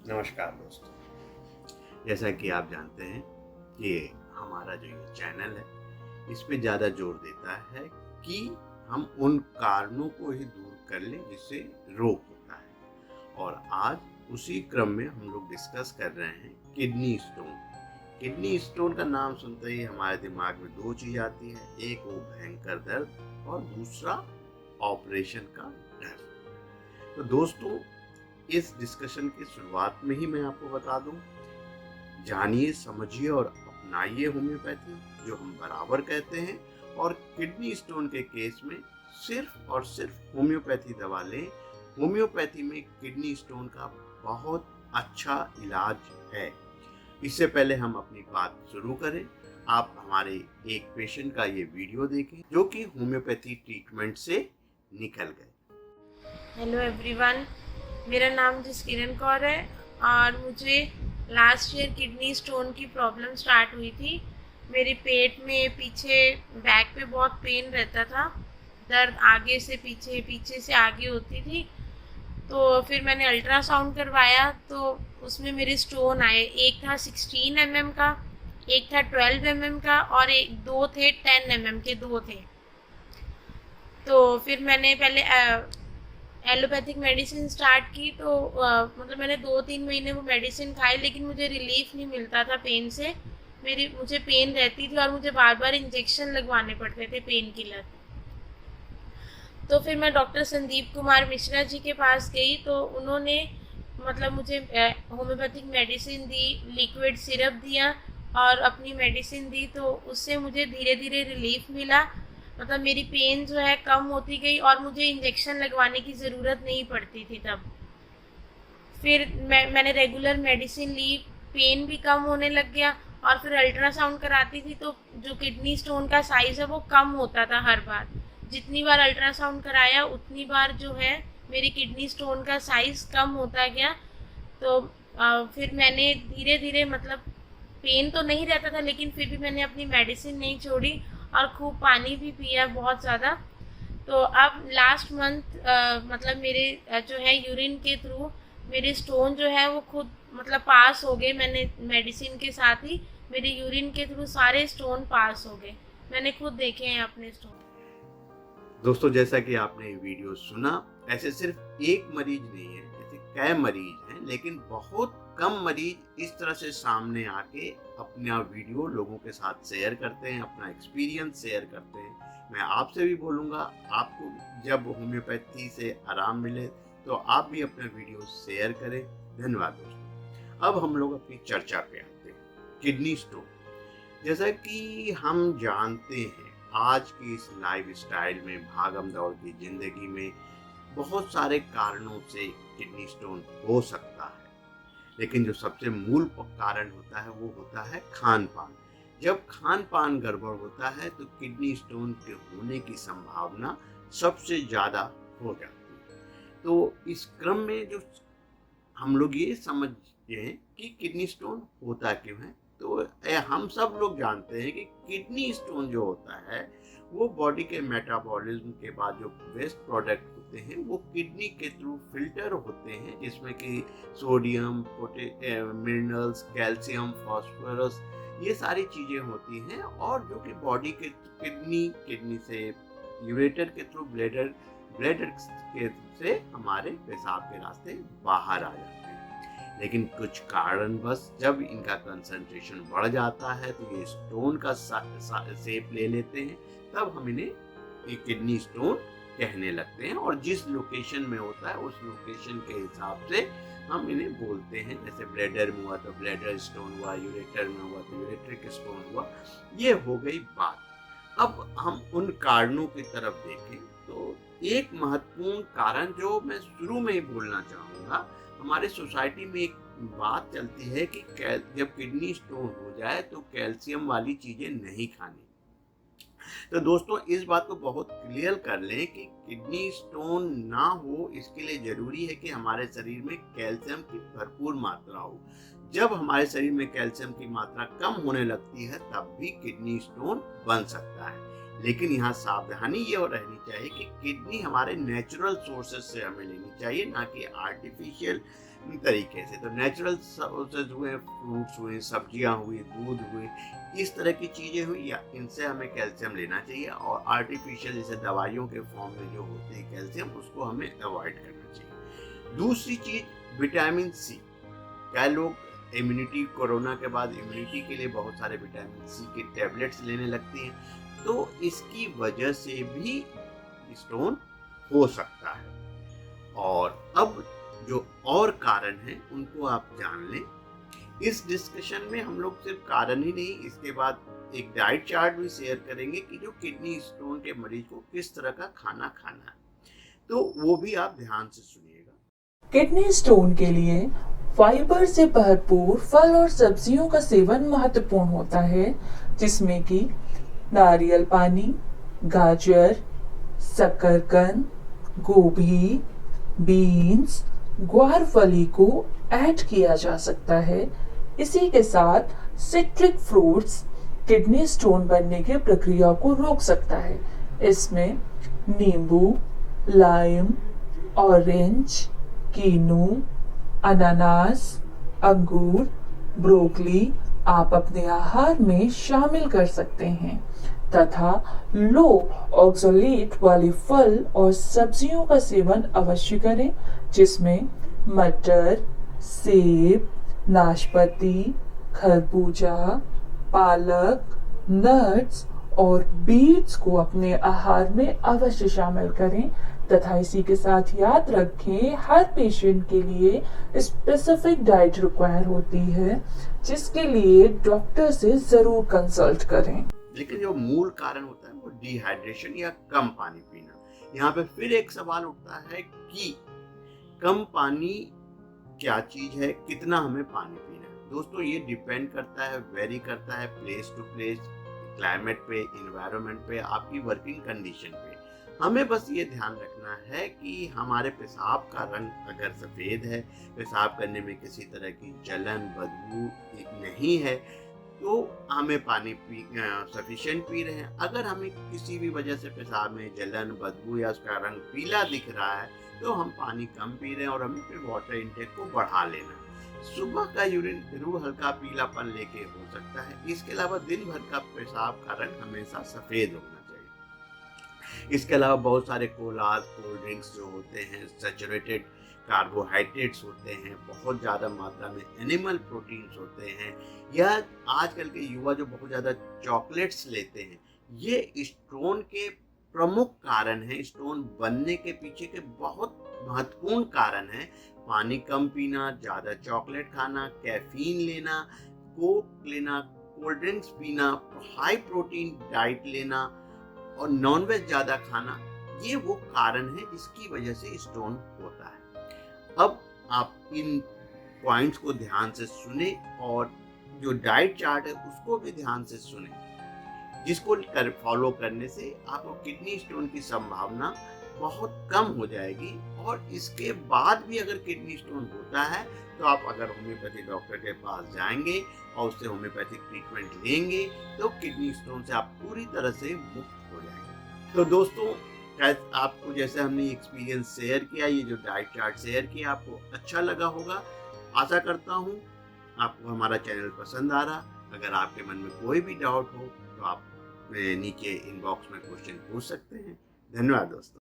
नमस्कार दोस्तों। जैसा कि आप जानते हैं कि हमारा जो ये चैनल है इस पे ज़्यादा जोर देता है कि हम उन कारणों को ही दूर कर लें जिससे रोग होता है। और आज उसी क्रम में हम लोग डिस्कस कर रहे हैं किडनी स्टोन। किडनी स्टोन का नाम सुनते ही हमारे दिमाग में दो चीज़ आती है, एक वो भयंकर दर्द और दूसरा ऑपरेशन का डर। तो दोस्तों, इस डिस्कशन की शुरुआत में ही मैं आपको बता दूं, जानिए, समझिए और अपनाइए होम्योपैथी, जो हम बराबर कहते हैं। और किडनी स्टोन के केस में सिर्फ और सिर्फ होम्योपैथी दवा लें। होम्योपैथी में किडनी स्टोन का बहुत अच्छा इलाज है। इससे पहले हम अपनी बात शुरू करें, आप हमारे एक पेशेंट का ये वीडियो देखें जो कि होम्योपैथी ट्रीटमेंट से निकल गए। हेलो एवरीवन, मेरा नाम जसकिरण कौर है और मुझे लास्ट ईयर किडनी स्टोन की प्रॉब्लम स्टार्ट हुई थी। मेरे पेट में पीछे बैक पे बहुत पेन रहता था, दर्द आगे से पीछे पीछे से आगे होती थी। तो फिर मैंने अल्ट्रासाउंड करवाया तो उसमें मेरे स्टोन आए। एक था 16 mm का, एक था 12 mm का और दो थे 10 mm के, दो थे। तो फिर मैंने पहले एलोपैथिक मेडिसिन स्टार्ट की। तो मतलब मैंने 2-3 महीने वो मेडिसिन खाई, लेकिन मुझे रिलीफ नहीं मिलता था पेन से। मुझे पेन रहती थी और मुझे बार बार इंजेक्शन लगवाने पड़ते थे पेन किलर। तो फिर मैं डॉक्टर संदीप कुमार मिश्रा जी के पास गई तो उन्होंने मतलब मुझे होम्योपैथिक मेडिसिन दी, लिक्विड सिरप दिया और अपनी मेडिसिन दी। तो उससे मुझे धीरे धीरे रिलीफ मिला। मतलब मेरी पेन जो है कम होती गई और मुझे इंजेक्शन लगवाने की ज़रूरत नहीं पड़ती थी तब। फिर मैंने रेगुलर मेडिसिन ली, पेन भी कम होने लग गया। और फिर अल्ट्रासाउंड कराती थी तो जो किडनी स्टोन का साइज़ है वो कम होता था हर बार। जितनी बार अल्ट्रासाउंड कराया उतनी बार जो है मेरी किडनी स्टोन का साइज़ कम होता गया। तो फिर मैंने धीरे धीरे मतलब पेन तो नहीं रहता था, लेकिन फिर भी मैंने अपनी मेडिसिन नहीं छोड़ी और खूब पानी भी पिया बहुत ज़्यादा। तो अब लास्ट मंथ मतलब मेरे जो है यूरिन के थ्रू मेरे स्टोन जो है वो खुद मतलब पास हो गए। मैंने मेडिसिन के साथ ही मेरे यूरिन के थ्रू सारे स्टोन पास हो गए। मैंने खुद देखे हैं अपने स्टोन। दोस्तों, जैसा कि आपने वीडियो सुना, ऐसे सिर्फ एक मरीज नहीं है, ऐसे कई मरीज हैं, लेकिन बहुत कम मरीज इस तरह से सामने आके अपना वीडियो लोगों के साथ शेयर करते हैं, अपना एक्सपीरियंस शेयर करते हैं। मैं आपसे भी बोलूँगा, आपको जब होम्योपैथी से आराम मिले तो आप भी अपना वीडियो शेयर करें। धन्यवाद दोस्तों। अब हम लोग अपनी चर्चा पे आते हैं। किडनी स्टोन, जैसा कि हम जानते हैं, आज की इस लाइफ स्टाइल में, भागम दौड़ की जिंदगी में बहुत सारे कारणों से किडनी स्टोन हो सकता है। लेकिन जो सबसे मूल कारण होता है वो होता है खान पान। जब खान पान गड़बड़ होता है तो किडनी स्टोन के होने की संभावना सबसे ज़्यादा हो जाती है। तो इस क्रम में जो हम लोग ये समझते हैं कि किडनी स्टोन होता क्यों है, तो हम सब लोग जानते हैं कि किडनी स्टोन जो होता है वो बॉडी के मेटाबॉलिज्म के बाद जो वेस्ट प्रोडक्ट होते हैं वो किडनी के थ्रू फिल्टर होते हैं, जिसमें कि सोडियम, मिनरल्स, कैल्शियम, फास्फोरस, ये सारी चीज़ें होती हैं। और जो कि बॉडी के किडनी से यूरेटर के थ्रू ब्लैडर के से हमारे पेशाब के रास्ते बाहर आ जाते हैं। लेकिन कुछ कारणवश जब इनका कंसंट्रेशन बढ़ जाता है तो ये स्टोन का शेप ले लेते हैं। तब हम इन्हें किडनी स्टोन कहने लगते हैं और जिस लोकेशन में होता है उस लोकेशन के हिसाब से हम इन्हें बोलते हैं। जैसे ब्लैडर में हुआ तो ब्लैडर स्टोन हुआ, यूरेटर में हुआ तो यूरेट्रिक स्टोन हुआ। ये हो गई बात। अब हम उन कारणों की तरफ देखें तो एक महत्वपूर्ण कारण जो मैं शुरू में ही बोलना चाहूँगा, हमारे सोसाइटी में एक बात चलती है कि जब किडनी स्टोन हो जाए तो कैल्शियम वाली चीज़ें नहीं खानी। तो दोस्तों, इस बात को बहुत क्लियर कर लें कि किडनी स्टोन ना हो इसके लिए ज़रूरी है कि हमारे शरीर में कैल्शियम की भरपूर मात्रा हो। जब हमारे शरीर में कैल्शियम की मात्रा कम होने लगती है तब भी किडनी स्टोन बन सकता है। लेकिन यहाँ सावधानी ये रहनी चाहिए कि किडनी हमारे नेचुरल सोर्सेज से हमें लेनी चाहिए, ना कि आर्टिफिशियल तरीके से। तो नेचुरल सोर्सेज हुए, फ्रूट्स हुए, सब्जियां हुई, दूध हुए, इस तरह की चीज़ें हुई, या इनसे हमें कैल्शियम लेना चाहिए। और आर्टिफिशियल जैसे दवाइयों के फॉर्म में जो होते हैं कैल्शियम, उसको हमें अवॉइड करना चाहिए। दूसरी चीज़ विटामिन सी। क्या लोग इम्यूनिटी, कोरोना के बाद इम्यूनिटी के लिए बहुत सारे विटामिन सी के टैबलेट्स लेने लगते हैं, तो इसकी वजह से भी स्टोन हो सकता है। और अब जो और कारण हैं उनको आप जान लें। इस डिस्कशन में हम लोग सिर्फ कारण ही नहीं, इसके बाद एक डाइट चार्ट भी शेयर करेंगे कि जो किडनी स्टोन के मरीज को किस तरह का खाना खाना है, तो वो भी आप ध्यान से सुनिएगा। किडनी स्टोन के लिए फाइबर से भरपूर फल और सब्जियों का सेवन महत्वपूर्ण होता है, जिसमें कि नारियल पानी, गाजर, शकरकंद, गोभी, बीन्स, ग्वारफली को ऐड किया जा सकता है। इसी के साथ सिट्रिक फ्रूट्स किडनी स्टोन बनने की प्रक्रिया को रोक सकता है। इसमें नींबू, लाइम, ऑरेंज, कीनू, अनानास, अंगूर, ब्रोकली आप अपने आहार में शामिल कर सकते हैं तथा लो ऑक्सलेट वाले फल और सब्जियों का सेवन अवश्य करें, जिसमें मटर, सेब, नाशपाती, खरबूजा, पालक, नट्स और बीट्स को अपने आहार में अवश्य शामिल करें। तथा इसी के साथ याद रखें, हर पेशेंट के लिए स्पेसिफिक डाइट रिक्वायर होती है, जिसके लिए डॉक्टर से जरूर कंसल्ट करें। लेकिन जो मूल कारण होता है वो डिहाइड्रेशन या कम पानी पीना। यहाँ पे फिर एक सवाल उठता है कि कम पानी क्या चीज है, कितना हमें पानी पीना है। दोस्तों ये डिपेंड करता है, वेरी करता है प्लेस टू प्लेस, क्लाइमेट पे, इन्वायरमेंट पे, आपकी वर्किंग कंडीशन पे। हमें बस ये ध्यान रखना है कि हमारे पेशाब का रंग अगर सफ़ेद है, पेशाब करने में किसी तरह की जलन, बदबू नहीं है, तो हमें पानी सफिशिएंट पी रहे हैं। अगर हमें किसी भी वजह से पेशाब में जलन, बदबू या उसका रंग पीला दिख रहा है, तो हम पानी कम पी रहे हैं और हमें फिर वाटर इंटेक को बढ़ा लेना। सुबह का यूरिन जरूर हल्का पीलापन लेके हो सकता है। इसके अलावा दिन भर का पेशाब का रंग हमेशा सफ़ेद होना चाहिए। इसके अलावा बहुत सारे कोलाज, कोल्ड ड्रिंक्स जो होते हैं, सैचुरेटेड कार्बोहाइड्रेट्स होते हैं, बहुत ज़्यादा मात्रा में एनिमल प्रोटीन्स होते हैं, या आजकल के युवा जो बहुत ज़्यादा चॉकलेट्स लेते हैं, ये स्टोन के प्रमुख कारण हैं। स्टोन बनने के पीछे के बहुत महत्वपूर्ण कारण हैं। पानी कम पीना, ज़्यादा चॉकलेट खाना, कैफीन लेना, कोक लेना, कोल्ड ड्रिंक्स पीना, हाई प्रोटीन डाइट लेना और नॉनवेज ज़्यादा खाना, ये वो कारण है जिसकी वजह से स्टोन होता है। अब आप इन पॉइंट्स को ध्यान से सुने और जो डाइट चार्ट है उसको भी ध्यान से सुने, जिसको फॉलो करने से आपको किडनी स्टोन की संभावना बहुत कम हो जाएगी। और इसके बाद भी अगर किडनी स्टोन होता है तो आप अगर होम्योपैथी डॉक्टर के पास जाएंगे और उससे होम्योपैथिक ट्रीटमेंट लेंगे तो किडनी स्टोन से आप पूरी तरह से मुक्त हो जाएंगे। तो दोस्तों, आपको जैसे हमने एक्सपीरियंस शेयर किया, ये जो डाइट चार्ट शेयर किया, आपको अच्छा लगा होगा। आशा करता हूँ आपको हमारा चैनल पसंद आ रहा। अगर आपके मन में कोई भी डाउट हो तो आप नीचे इनबॉक्स में क्वेश्चन पूछ सकते हैं। धन्यवाद दोस्तों।